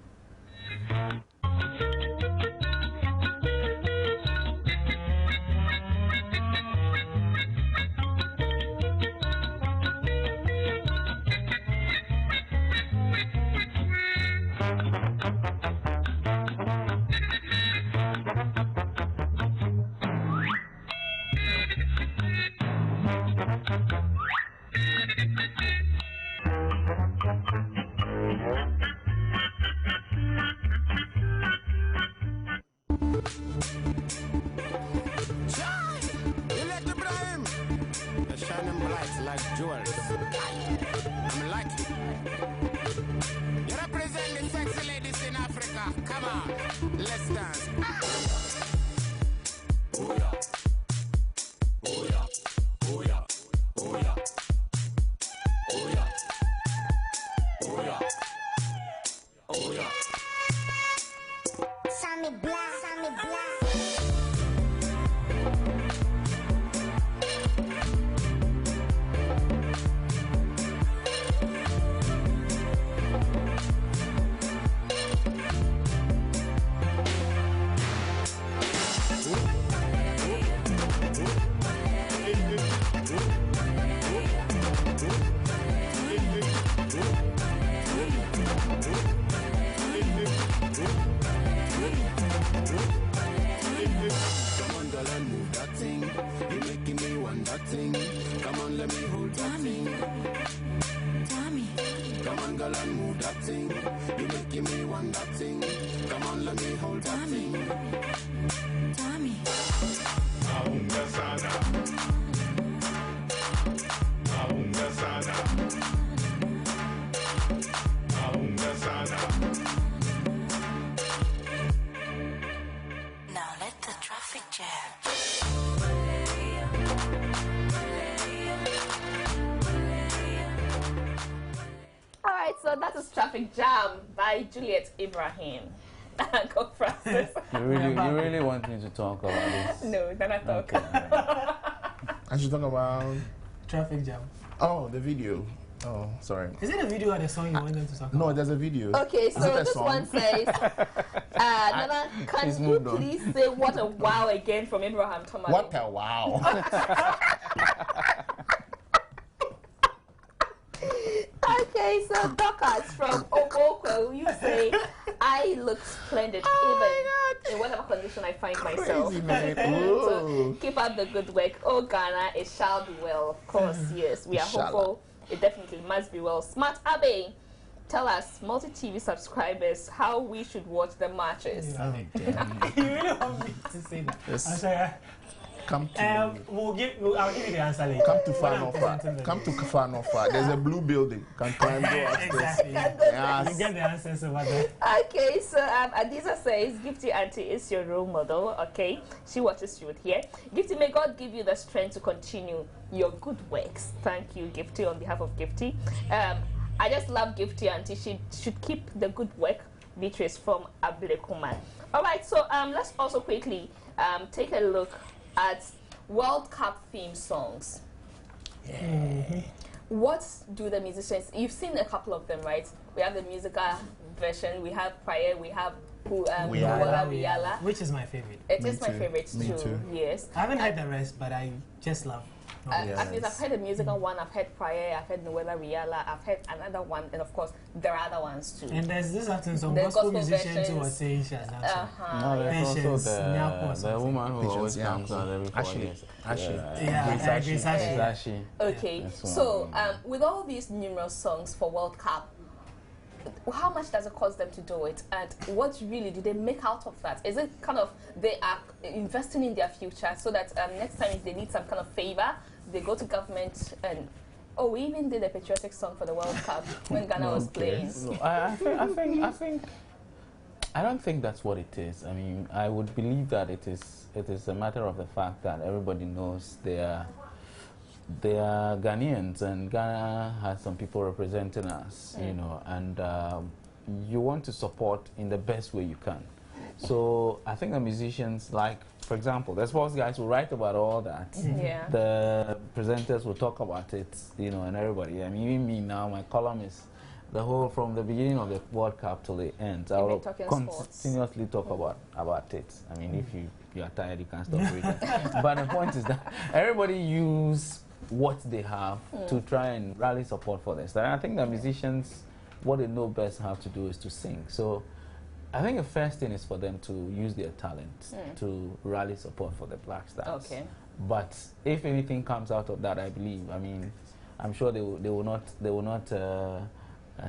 like jewels. I'm lucky. You represent the sexy ladies in Africa. Come on, let's dance. Oh yeah. Oh yeah. Oh yeah. Oh yeah. Oh yeah. Oh yeah. Oh yeah. Sammy Black, Sammy Black. Come on, girl, and move that thing. You making me want that thing. Come on, let me hold that thing. Tommy. Aunga sana. Aunga sana. Aunga sana. Now let the traffic jam. Alright, so that is Traffic Jam by Juliet Ibrahim. Go, Francis. You really want me to talk about this? No, then I talk. Okay. I should talk about Traffic Jam. Oh, the video. Oh, sorry. Is it a video or the song you want them to talk about? No, there's a video. Okay, so this one says, Nana, can you please say what a wow again from Abraham Thomas? What a wow. Okay, so Dorcas from Obokwe, you say, I look splendid even in whatever condition I find myself. So keep up the good work. Oh, Ghana, it shall be well. Of course, yes, we are hopeful. It definitely must be well. Smart Abbey, tell us, multi-TV subscribers, how we should watch the matches. Yeah. You really want me to say that? Yes. I'm sorry. Come to I'll give you the answer later. Come to Fanofa. Come to Fanofa. There's a blue building. Can climb go upstairs. Exactly. Yes. You get the answers over there. Okay, so Adiza says Gifty Anti is your role model. Okay, she watches you here. Gifty, may God give you the strength to continue your good works. Thank you, Gifty, on behalf of Gifty. I just love Gifty Anti. She should keep the good work. Beatrice from Ablekuman. All right, so let's also quickly take a look at World Cup theme songs. Yeah. What do the musicians, you've seen a couple of them, right? We have the musical version, we have Prayer, we have Wiala. Which is my favorite. It is my favorite too. Yes. I haven't heard the rest, but I just love At least I've heard the musical one, I've heard Prayer, I've heard Nuela Riala, I've heard another one, and of course there are other ones too. And there's this afternoon some gospel musicians who are saying she has done No, there's also the woman who always comes out every 4 years. Ashley. Okay, so with all these numerous songs for World Cup, how much does it cost them to do it, and what really do they make out of that? Is it kind of they are investing in their future so that next time if they need some kind of favor, they go to government and we even did a patriotic song for the World Cup when Ghana was playing. No, I don't think that's what it is. I mean, I would believe that it is a matter of the fact that everybody knows they are Ghanaians, and Ghana has some people representing us, you know, and you want to support in the best way you can. So I think the musicians, like, for example, the sports guys will write about all that. The presenters will talk about it, you know, and everybody. I mean, even me now, my column is the whole, from the beginning of the World Cup till the end. I will continuously talk about it. I mean, if you are tired, you can't stop reading. But the point is that everybody use what they have to try and rally support for this. And I think the musicians, what they know best how to do is to sing. So I think the first thing is for them to use their talent to rally support for the Black Stars. Okay. But if anything comes out of that, I believe, I mean, I'm sure they will not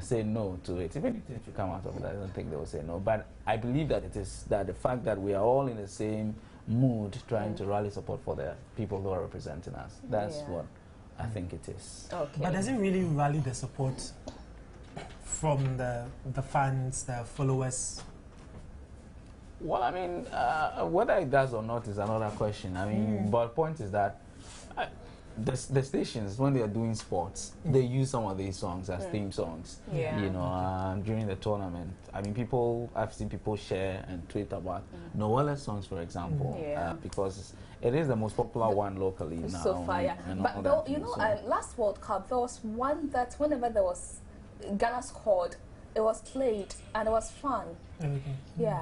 say no to it. If anything should come out of it, I don't think they will say no. But I believe that it is that the fact that we are all in the same mood trying to rally support for the people who are representing us. That's what I think it is. Okay. But does it really rally the support from the fans, the followers? Well, I mean, whether it does or not is another question. I mean, but the point is that the stations, when they are doing sports, they use some of these songs as theme songs. You know, during the tournament. I mean, I've seen people share and tweet about Noella songs, for example, because it is the most popular one locally now. So fire. But though, you know, last World Cup, there was one that whenever there was Ghana scored, it was played and it was fun. Yeah.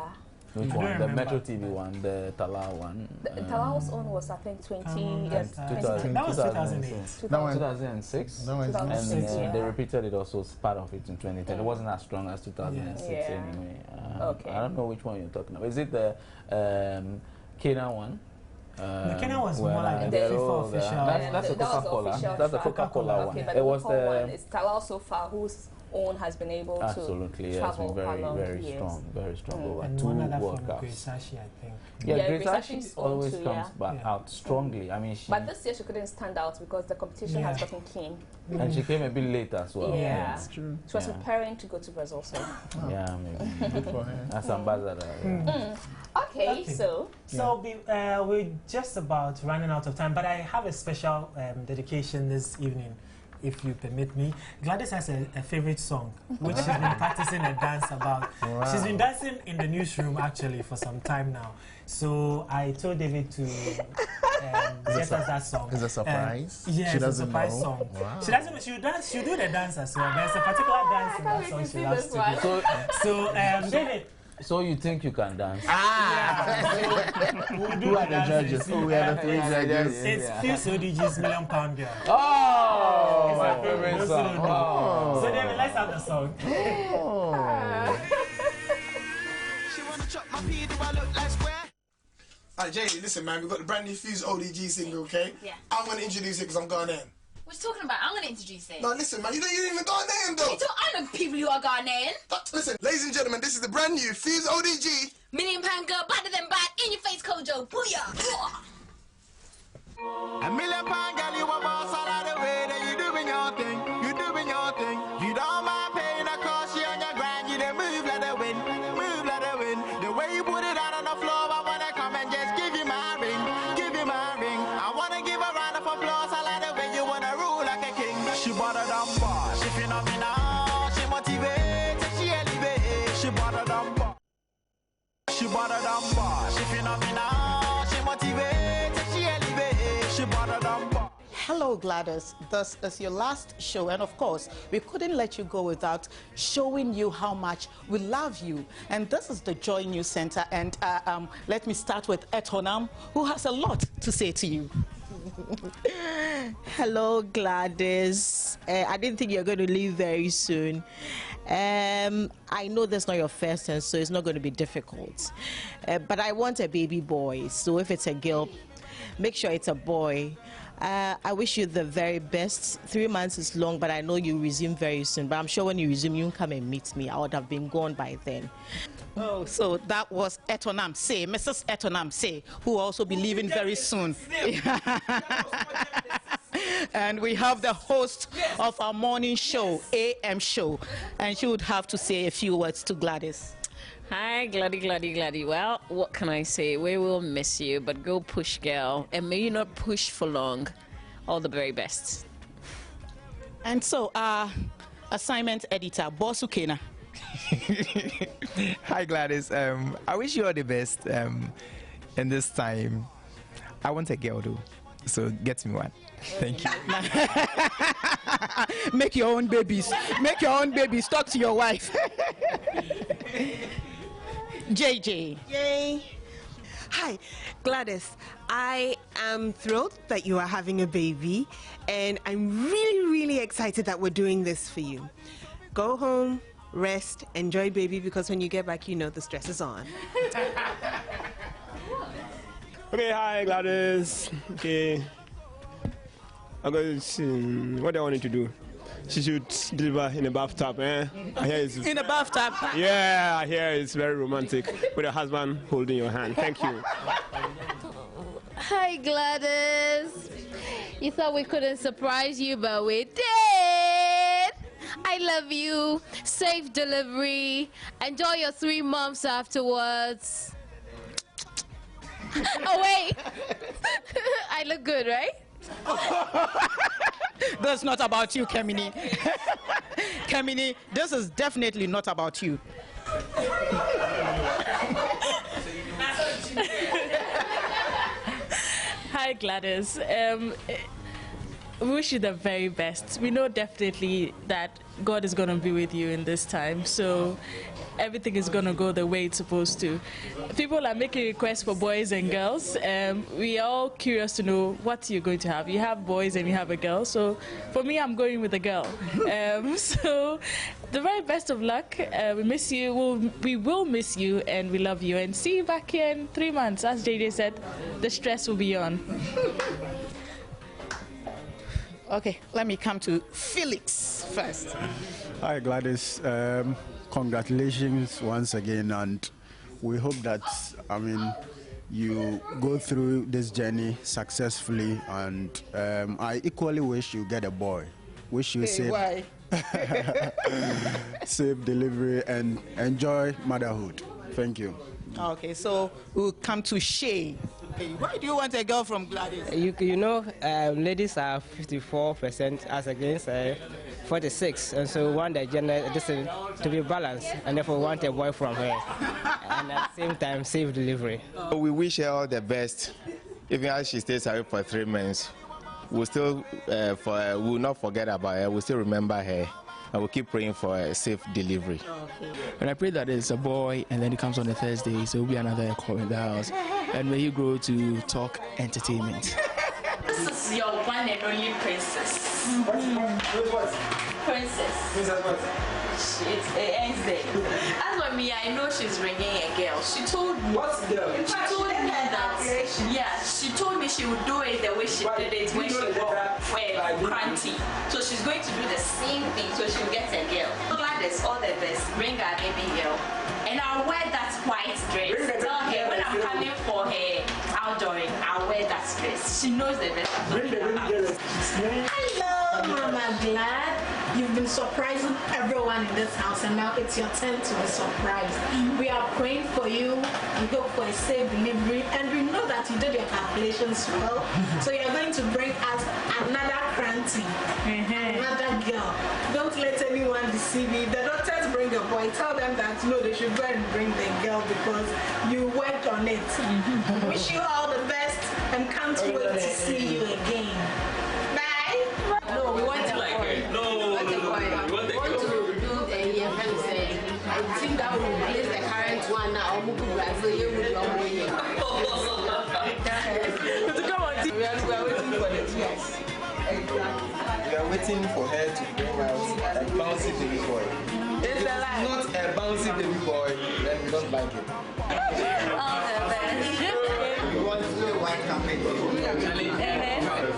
Which one? The Metro TV one, the Tala one. Tala's own was, I think, 20 years. That was 2008. 2006. And they repeated it also as part of it in 2010. It wasn't as strong as 2006 anyway. I don't know which one you're talking about. Is it the Kenya one? The Kenya was more like the FIFA official. That's the Coca-Cola. That's the Coca-Cola one. But it was the one. It's Talal Sofa who's own has been able to travel along very strong over and 2 one other World from Cups. Grace Sashi, I think. Yeah, Grace Sashi always comes back out strongly. I mean, but this year she couldn't stand out because the competition has gotten keen. And she came a bit late as well. Yeah, that's true. She was preparing to go to Brazil, so. Yeah, maybe. Good for her. As ambassador. Okay, so we're just about running out of time, but I have a special dedication this evening, if you permit me. Gladys has a favorite song, which she's been practicing a dance about. Wow. She's been dancing in the newsroom actually for some time now. So I told David to get us that song. It's a surprise. Yes, she doesn't a surprise know. song. Wow. She doesn't. She'll do the dance as well. There's a particular dance in that song she loves to do. So David. So you think you can dance? We'll do Who are the judges? We are the 3 judges. It's Fierce ODG's £1 Million Girl. Oh! It's my favorite song. Oh. So David, let's have the song. Alright, Jay, listen, man, we've got the brand new Fuse ODG single, okay? Yeah. I'm going to introduce it because I'm Ghanaian. What you talking about? I'm going to introduce it. No, listen, man, you ain't even Ghanaian, though. I know people who are Ghanaian. Listen, ladies and gentlemen, this is the brand new Fuse ODG. £1 Million Girl, better than bad, in your face, Kojo. Booyah! £1 Million Girl, you a boss all of the way, then you doing your thing, you doing your thing. You don't mind paying the cost, you on your grind, you then move like the wind, move like the wind. The way you put it out on the floor, I wanna come and just give you my ring, give you my ring. I wanna give a round of applause, I like the way you wanna rule like a king. She better than boss, she phenomenal, she motivates, she elevates. She better than boss, she better than boss, she phenomenal, she motivates, she elevates. She better than boss. Hello, Gladys. This is your last show, and of course, we couldn't let you go without showing you how much we love you. And this is the Joy News Center, and let me start with Etonam, who has a lot to say to you. Hello, Gladys. I didn't think you were going to leave very soon. I know that's not your first, and so it's not going to be difficult. But I want a baby boy, so if it's a girl, make sure it's a boy. I wish you the very best. 3 months is long, but I know you resume very soon. But I'm sure when you resume, you'll come and meet me. I would have been gone by then. Oh, so that was Etonam Say, Mrs. Etonam Say, who will also be leaving very soon. And we have the host of our morning show, AM show, and she would have to say a few words to Gladys. Hi, Gladdy. Well, what can I say? We will miss you, but go push, girl. And may you not push for long. All the very best. And so, assignment editor, Boss Ukena. Hi, Gladys. I wish you all the best. And this time, I want a girl, though. So get me one. Thank you. Make your own babies. Make your own babies. Talk to your wife. JJ. Yay. Hi, Gladys. I am thrilled that you are having a baby, and I'm really excited that we're doing this for you. Go home, rest, enjoy baby, because when you get back, you know the stress is on. Okay, hi, Gladys. Okay. I'm going to see what I wanted to do. She should deliver in a bathtub, eh? I hear it's, in a bathtub? Yeah, I hear it's very romantic with your husband holding your hand. Thank you. Hi, Gladys. You thought we couldn't surprise you, but we did. I love you. Safe delivery. Enjoy your 3 months afterwards. Oh, wait. I look good, right? That's not about you, Kemini. Kemini, this is definitely not about you. Hi, Gladys. We wish you the very best. We know definitely that God is going to be with you in this time. So everything is going to go the way it's supposed to. People are making requests for boys and girls. We are all curious to know what you're going to have. You have boys and you have a girl. So for me, I'm going with a girl. So the very best of luck. We miss you. We will miss you, and we love you. And see you back here in 3 months. As JJ said, the stress will be on. Okay, let me come to Felix first. Hi, Gladys. Congratulations once again, and we hope that, you go through this journey successfully, and I equally wish you get a boy. Wish you safe delivery and enjoy motherhood. Thank you. Okay, so we'll come to Shay. Okay, why do you want a girl from Gladys? You know, ladies are 54% as against 46, and so we want the gender to be balanced, and therefore we want a boy from her, and at the same time safe delivery. We wish her all the best. Even as she stays away for 3 months, we'll still we'll not forget about her. We'll still remember her, and we'll keep praying for a safe delivery. Okay. And I pray that it's a boy, and then he comes on the Thursday, so it'll be another call in the house, and may he grow to talk entertainment. This is your one and only princess. Princess. What? It's Wednesday. As for me, I know she's ringing a girl. She told me. What's girl? She told me that. Yeah, she told me she would do it the way she did it when she wore cranty. So she's going to do the same thing. So she'll get a girl. Gladys, all the best. Bring her baby girl, and I'll wear that white dress. Tell her when I'm coming for her outdooring, I'll wear that dress. She knows the best. Hello, Mama Glad. You've been surprising everyone in this house, and now it's your turn to be surprised. We are praying for you. We hope for a safe delivery, and we know that you did your calculations well. So you're going to bring us another cranty, another girl. Don't let anyone deceive you. The doctors bring a boy. Tell them that no, they should go and bring the girl because you worked on it. Wish you all the best, and can't wait to see you again. Bye. No, we want to like it. No. I think that will replace the current one now. We are waiting for the tears. We are waiting for her to bring out a bouncy baby boy. If it's not a bouncy baby boy, then we don't like it. All the best. We want to do a white campaign.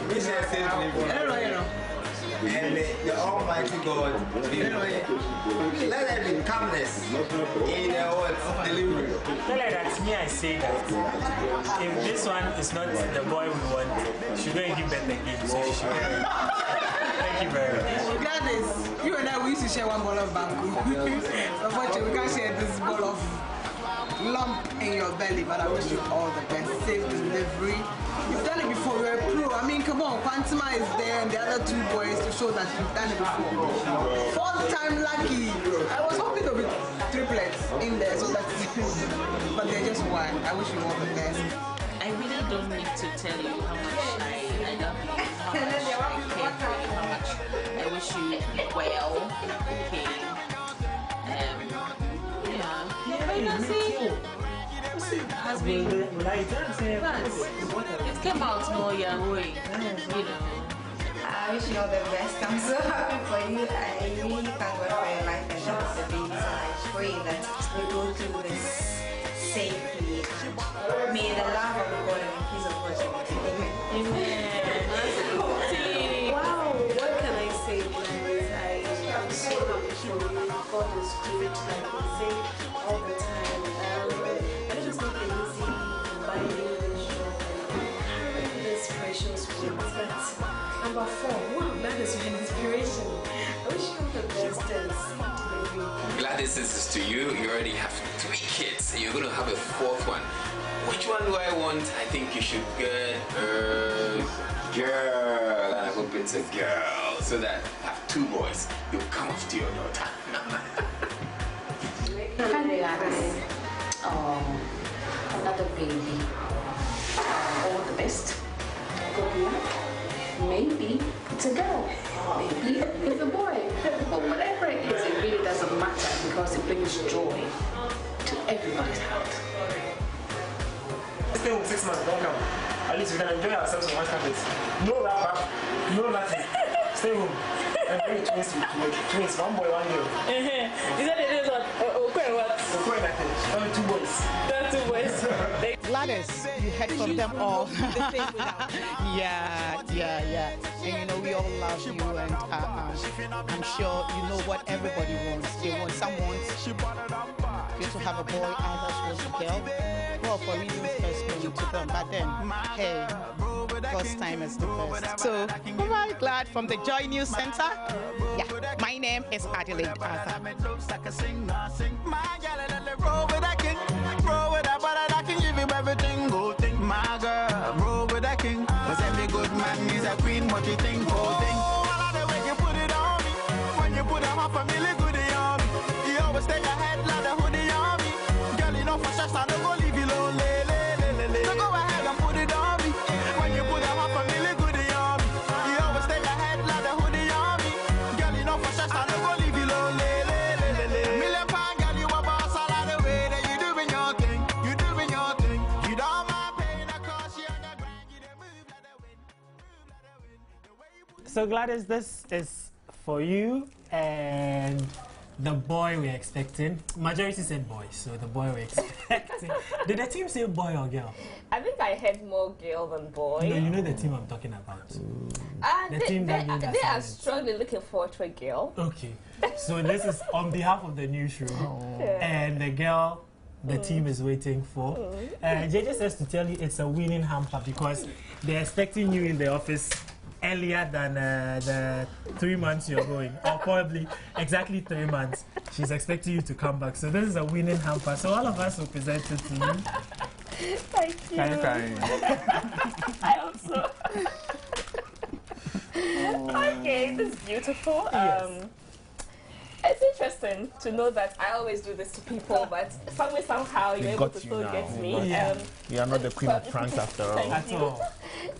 We shall say to and the Almighty God, let there be calmness in the delivery. That's me. I say that if this one is not the boy we want, she's going to give birth again. So she should. Thank you very much. Gladys, you and I, we used to share one ball of bamboo. Unfortunately, we can't share this ball of lump in your belly, but I wish you all the best. Safe delivery. You've done it before, you're a pro. I mean, come on, Quantima is there and the other 2 boys to show that you've done it before. 4th time lucky. I was hoping there'll be triplets in there, so that's but they're just 1. I wish you all the best. I really don't need to tell you how much I love you, how much I care for you, how much I wish you well, okay. Has been, it came out more your way, you know. I wish you all the best. I'm so happy for you. I really thank God for your life and that of the baby. So I pray that we go through this safely. May the love of God and the peace of God be with you. Amen. Wow, what can I say, guys? I'm so happy for you. God is great, like we say all the time. Number 4, wow, that is an inspiration. I wish you all the best and Gladys, this is to you. You already have 3 kids, and you're going to have a 4th one. Which one do I want? I think you should get a girl, and I hope it's a girl, so that I have 2 boys. You'll come after your daughter. Another baby. All the best. Good luck. Maybe it's a girl, maybe it's a boy, but whatever it is, it really doesn't matter because it brings joy to everybody's heart. Stay home 6 months, don't come. At least we can enjoy ourselves on one campus. No wrap up, no nothing. Stay home. And bring twins, 1 boy, 1 girl. Is that it is what? Only 2 boys. There are 2 boys. Gladys, you heard from them all. Yeah. And you know, we all love you, and I'm sure you know what everybody wants. They want someone you to have a boy, others want a girl. Well, for reasons first known to them, but then, hey, God's time is the best. So, I'm very glad from the Joy News Center. Yeah, my name is Adelaide Arthur. Everything go think my girl, roll with a king. Cause every good man is a queen. What you think, whole thing? I like the way you put it on me. When you put a half a million goodie on me, you always stay ahead like the hoodie on me. Girl, you know for sure I don't go leave you lonely. So go ahead and put it on me. When you put a half a million goodie on me, you always stay ahead like the hoodie on me. Girl, you know for sure I don't go leave you lonely. Million pound girl, you a boss. I like the way that you doing your thing. You doing your thing. You don't mind paying the cost. You on the grind. You don't move like the wind. So Gladys, this is for you and the boy we're expecting. Majority said boy, so the boy we're expecting. Did the team say boy or girl? I think I heard more girl than boy. No, you know the team I'm talking about. They are strongly looking forward to a girl. Okay, so this is on behalf of the newsroom, and the girl the team is waiting for. JJ says to tell you it's a winning hamper because they're expecting you in the office earlier than the 3 months you're going, or probably exactly 3 months. She's expecting you to come back. So this is a winning hamper. So all of us will present it to you. Thank you. I hope so. Okay, this is beautiful. Yes. It's interesting to know that I always do this to people, but somehow you're able to still get me. You are not the queen of pranks after all. At all.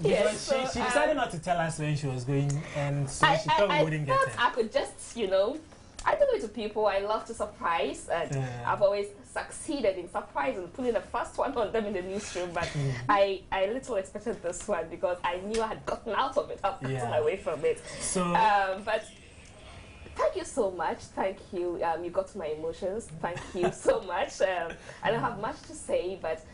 Because she decided not to tell us when she was going, and so she thought we wouldn't get it. I could just, you know, I do it to people. I love to surprise, and I've always succeeded in surprising, putting the first one on them in the newsroom. But I little expected this one because I knew I had gotten out of it. I've gotten away from it. So, but thank you so much. Thank you. You got to my emotions. Thank you so much. I don't have much to say, but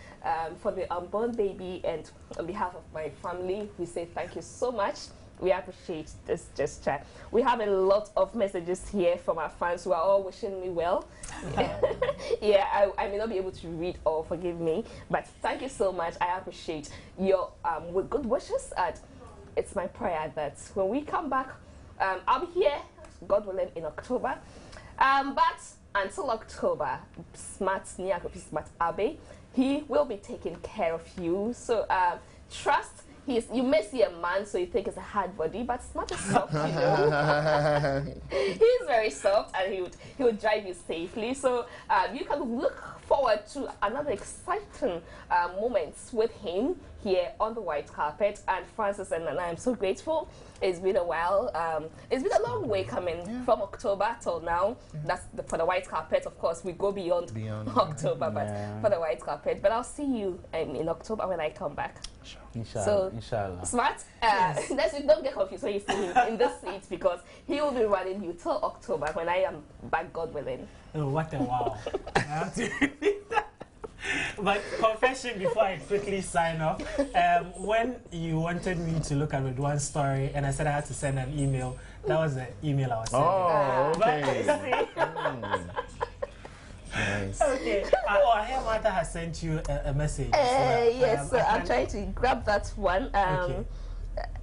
for the unborn baby and on behalf of my family, we say thank you so much. We appreciate this gesture. We have a lot of messages here from our fans who are all wishing me well. I may not be able to read all, forgive me, but thank you so much. I appreciate your good wishes. And it's my prayer that when we come back, I'll be here, God willing, in October. But until October, Smart Abe, he will be taking care of you. So trust. You may see a man, so you think it's a hard body, but Smart is soft, you know. He's very soft, and he would drive you safely. So you can look forward to another exciting moments with him here on the white carpet. And Francis and I am so grateful. It's been a while. It's been a long way coming from October till now. That's for the white carpet. Of course, we go beyond October, but for the white carpet. But I'll see you in October when I come back. Inshallah. So, Inshallah. Smart, don't get confused when you see him in this seat because he will be running you till October when I am back, God willing. Oh, what a wow. I have to repeat that. But confession before I quickly sign off, when you wanted me to look at Redwan's story and I said I had to send an email, that was the email I was sending. Oh, okay. Nice. Okay. I hear Martha has sent you a message. Yes, so I'm trying to grab that one.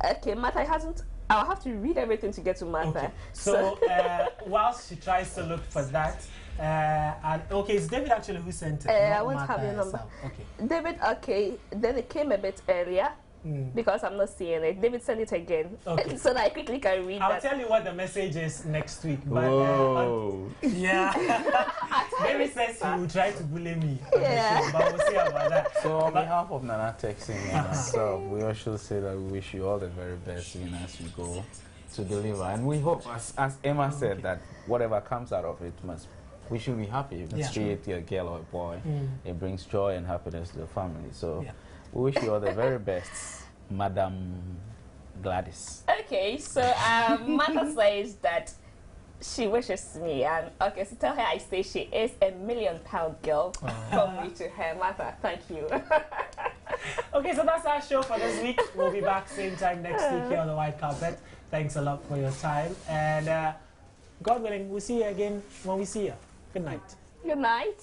Okay, Martha hasn't. I'll have to read everything to get to Martha. Okay. So whilst she tries to look for that, it's David actually who sent it. I won't have your number. Okay. David, okay. Then it came a bit earlier. Because I'm not seeing it. David, send it again. Okay. So that I quickly can read I'll tell you what the message is next week. But, David says he will try to bully me. Yeah. But we'll see about that. So on behalf of Nana Texing and myself, we all should say that we wish you all the very best as you go to deliver. And we hope, as Emma said, that whatever comes out of it we should be happy. Be it a girl or a boy. It brings joy and happiness to the family. So we wish you all the very best, Madam Gladys. Okay, so Martha says that she wishes me, and okay, so tell her I say she is a £1 million girl from me to her. Martha, thank you. Okay, so that's our show for this week. We'll be back same time next week here on the white carpet. Thanks a lot for your time. And God willing, we'll see you again when we see you. Good night. Good night.